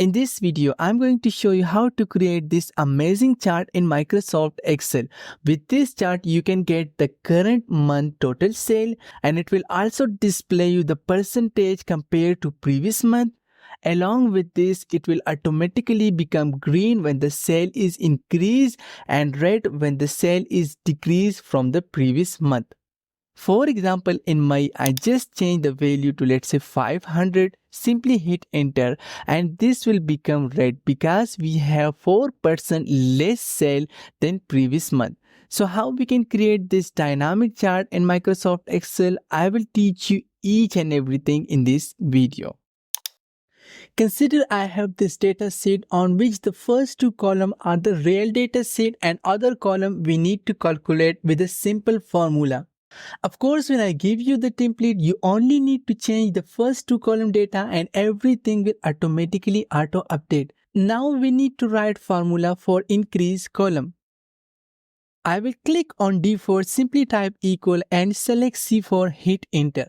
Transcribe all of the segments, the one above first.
In this video, I'm going to show you how to create this amazing chart in Microsoft Excel. With this chart, you can get the current month total sale, and it will also display you the percentage compared to previous month. Along with this, it will automatically become green when the sale is increased and red when the sale is decreased from the previous month. For example, I just changed the value to, let's say, 500. Simply hit enter and this will become red because we have 4% less sale than previous month. So how we can create this dynamic chart in Microsoft Excel, I will teach you each and everything in this video. Consider I have this data set on which the first two columns are the real data set and other column we need to calculate with a simple formula. Of course, when I give you the template, you only need to change the first two column data and everything will automatically auto-update. Now we need to write formula for increase column. I will click on D4, simply type equal and select C4, hit enter.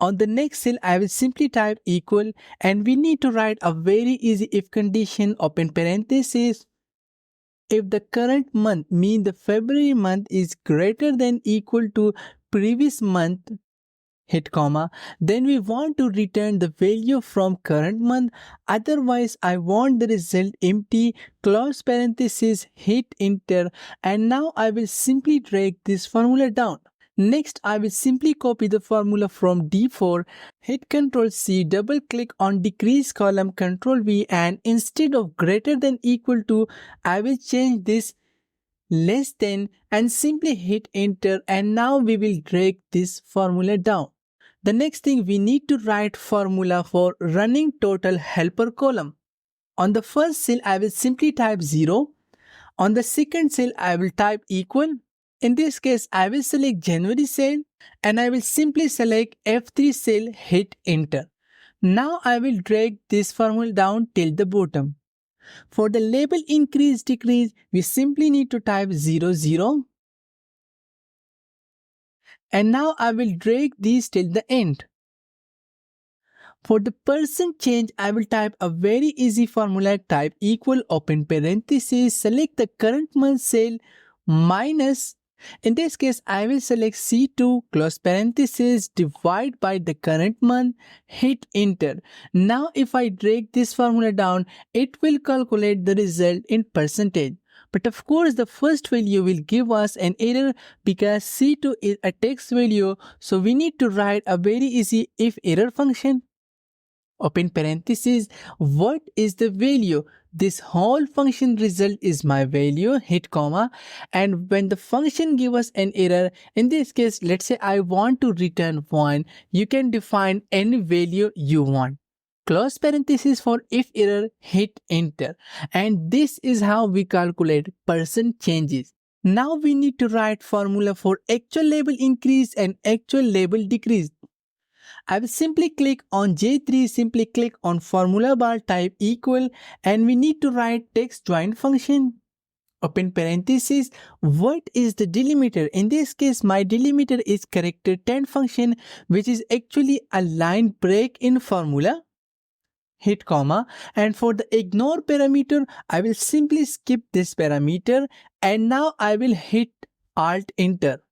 On the next cell, I will simply type equal and we need to write a very easy if condition, open parenthesis. If the current month means the February month is greater than equal to previous month, hit comma, then we want to return the value from current month. Otherwise, I want the result empty, close parenthesis, hit enter, and now I will simply drag this formula down. Next, I will simply copy the formula from D4, hit Ctrl C, double click on decrease column, Ctrl V, and instead of greater than equal to, I will change this less than and simply hit enter, and now we will drag this formula down. The next thing, we need to write formula for running total helper column. On the first cell, I will simply type 0. On the second cell, I will type equal. In this case, I will select January cell and I will simply select F3 cell, hit enter. Now I will drag this formula down till the bottom. For the label increase decrease, we simply need to type 00. And now I will drag these till the end. For the percent change, I will type a very easy formula, type equal, open parenthesis, select the current month cell minus. In this case, I will select C2, close parenthesis, divide by the current month, hit enter. Now if I drag this formula down, it will calculate the result in percentage. But of course, the first value will give us an error because C2 is a text value. So we need to write a very easy if error function. Open parenthesis, what is the value? This whole function result is my value, hit comma, and when the function gives us an error, in this case, let's say I want to return 1, you can define any value you want. Close parenthesis for if error, hit enter. And this is how we calculate percent changes. Now we need to write formula for actual label increase and actual label decrease. I will simply click on J3, simply click on formula bar, type equal, and we need to write text join function. Open parenthesis, what is the delimiter? In this case, my delimiter is character 10 function, which is actually a line break in formula. Hit comma, and for the ignore parameter, I will simply skip this parameter, and now I will hit Alt Enter.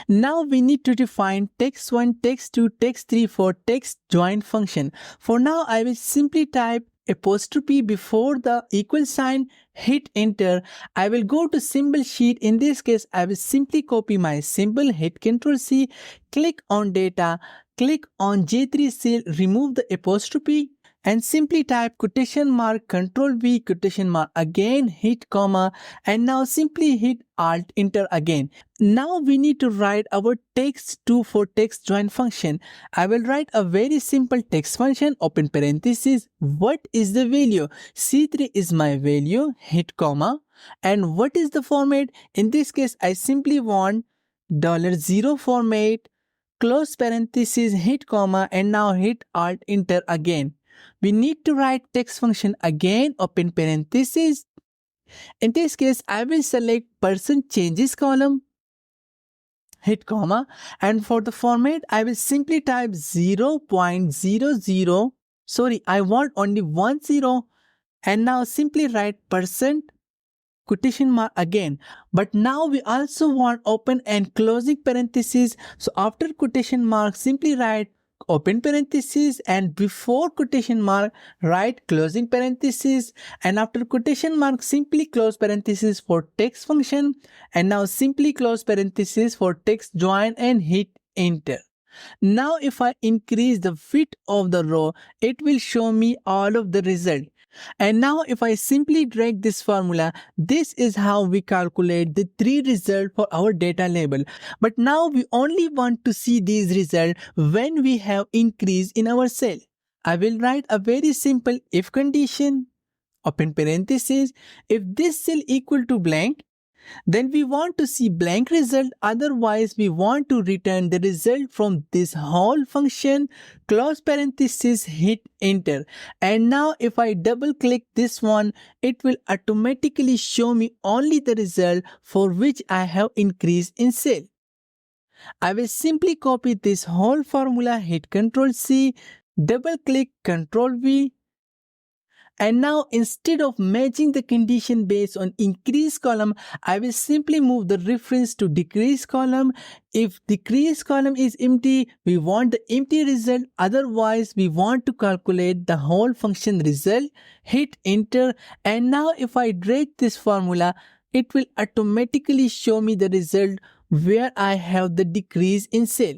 Now we need to define text1, text2, text3 for text join function. For now, I will simply type apostrophe before the equal sign, hit enter. I will go to symbol sheet. In this case, I will simply copy my symbol, hit Ctrl C, click on data, click on J3 cell, remove the apostrophe, and simply type quotation mark, Ctrl V, quotation mark again, hit comma, and now simply hit Alt Enter again. Now we need to write our text2 for text join function. I will write a very simple text function, open parenthesis, what is the value? C3 is my value, hit comma, and what is the format? In this case, I simply want $0 format, close parenthesis, hit comma, and now hit Alt Enter again. We need to write text function again, open parenthesis. In this case, I will select percent changes column, hit comma, and for the format, I will simply type 0.00. Sorry, I want only 10 And now simply write percent quotation mark again. But now we also want open and closing parentheses. So after quotation mark, simply write open parentheses, and before quotation mark, write closing parentheses, and after quotation mark, simply close parentheses for text function, and now simply close parentheses for text join and hit enter. Now if I increase the width of the row, it will show me all of the result. And now if I simply drag this formula, this is how we calculate the three results for our data label. But now we only want to see these results when we have increase in our cell. I will write a very simple if condition, open parenthesis, if this cell equal to blank, then we want to see blank result, otherwise we want to return the result from this whole function, close parenthesis, hit enter. And now if I double click this one, it will automatically show me only the result for which I have increased in cell. I will simply copy this whole formula, hit Ctrl C, double click Ctrl V, and now instead of matching the condition based on increase column, I will simply move the reference to decrease column. If decrease column is empty, we want the empty result. Otherwise, we want to calculate the whole function result. Hit enter. And now if I drag this formula, it will automatically show me the result where I have the decrease in cell.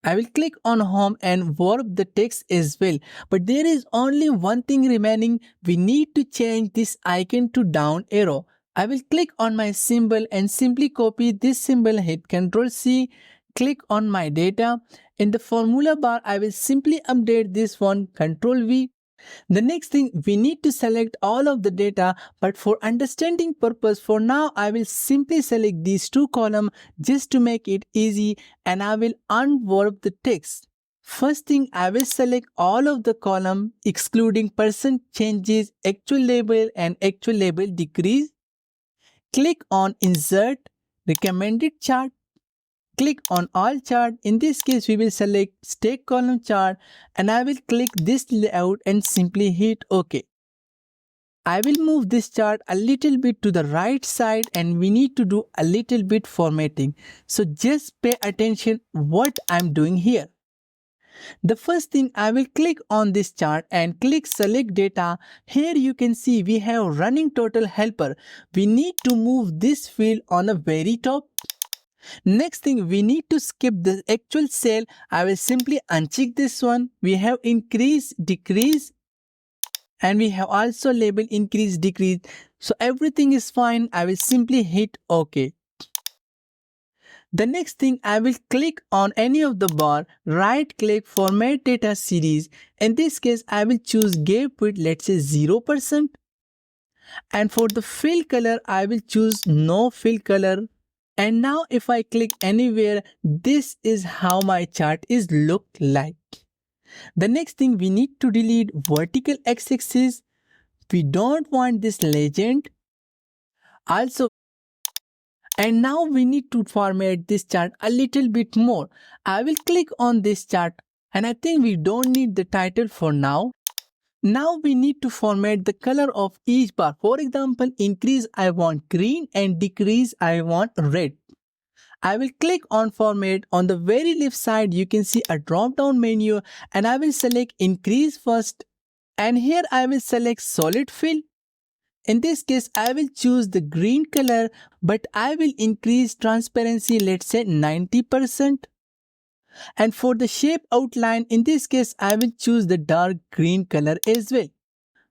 I will click on home and warp the text as well. But there is only one thing remaining. We need to change this icon to down arrow. I will click on my symbol and simply copy this symbol, hit Ctrl C, click on my data. In the formula bar, I will simply update this one, Ctrl V. The next thing, we need to select all of the data, but for understanding purpose, for now I will simply select these two columns just to make it easy, and I will unwarp the text. First thing, I will select all of the column excluding percent changes, actual label and actual label decrease. Click on insert, recommended chart. Click on all chart. In this case, we will select stack column chart, and I will click this layout and simply hit OK. I will move this chart a little bit to the right side, and we need to do a little bit formatting. So just pay attention what I'm doing here. The first thing, I will click on this chart and click select data. Here you can see we have running total helper. We need to move this field on the very top. Next thing, we need to skip the actual cell. I will simply uncheck this one. We have increase, decrease, and we have also label increase, decrease. So everything is fine. I will simply hit OK. The next thing, I will click on any of the bar, right click, format data series. In this case, I will choose gap width, let's say 0%. And for the fill color, I will choose no fill color. And now if I click anywhere, this is how my chart is look like. The next thing, we need to delete vertical x-axis. We don't want this legend. Also, and now we need to format this chart a little bit more. I will click on this chart, and I think we don't need the title for now. Now we need to format the color of each bar. For example, increase I want green and decrease I want red. I will click on format. On the very left side, you can see a drop down menu, and I will select increase first. And here I will select solid fill. In this case, I will choose the green color, but I will increase transparency, let's say 90%. And for the shape outline, in this case, I will choose the dark green color as well.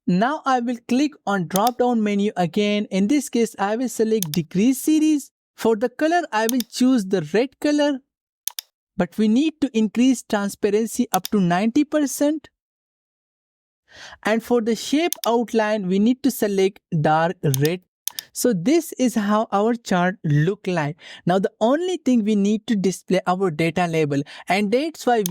Now I will click on drop down menu again. In this case, I will select decrease series. For the color, I will choose the red color, but we need to increase transparency up to 90%. And for the shape outline, we need to select dark red. So this is how our chart look like. Now the only thing, we need to display our data label, and that's why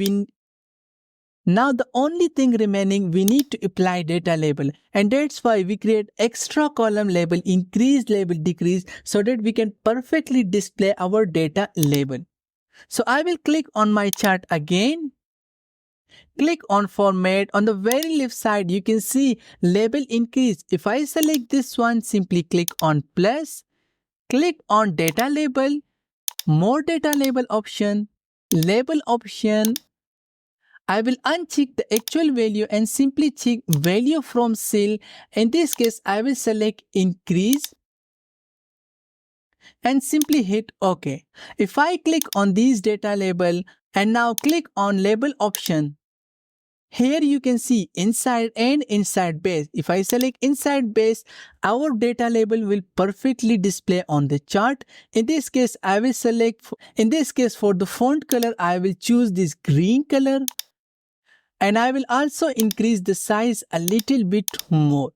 now the only thing remaining, we need to apply data label, and that's why we create extra column label, increase label, decrease, so that we can perfectly display our data label. So I will click on my chart again. Click on format. On the very left side, you can see label increase. If I select this one, simply click on plus. Click on data label, more data label option, label option. I will uncheck the actual value and simply check value from cell. In this case, I will select increase and simply hit OK. If I click on these data label and now click on label option, here you can see inside and inside base. If I select inside base, our data label will perfectly display on the chart. In this case, I will select, in this case for the font color, I will choose this green color. And I will also increase the size a little bit more.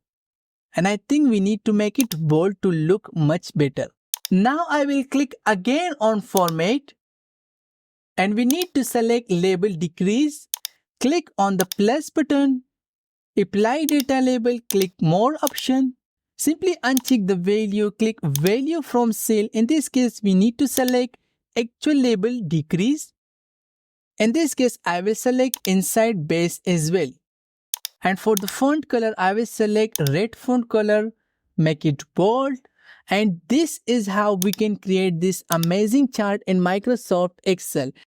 And I think we need to make it bold to look much better. Now I will click again on format. And we need to select label decrease. Click on the plus button. Apply data label, click more option. Simply uncheck the value, click value from cell. In this case, we need to select actual label decrease. In this case, I will select inside base as well. And for the font color, I will select red font color, make it bold. And this is how we can create this amazing chart in Microsoft Excel.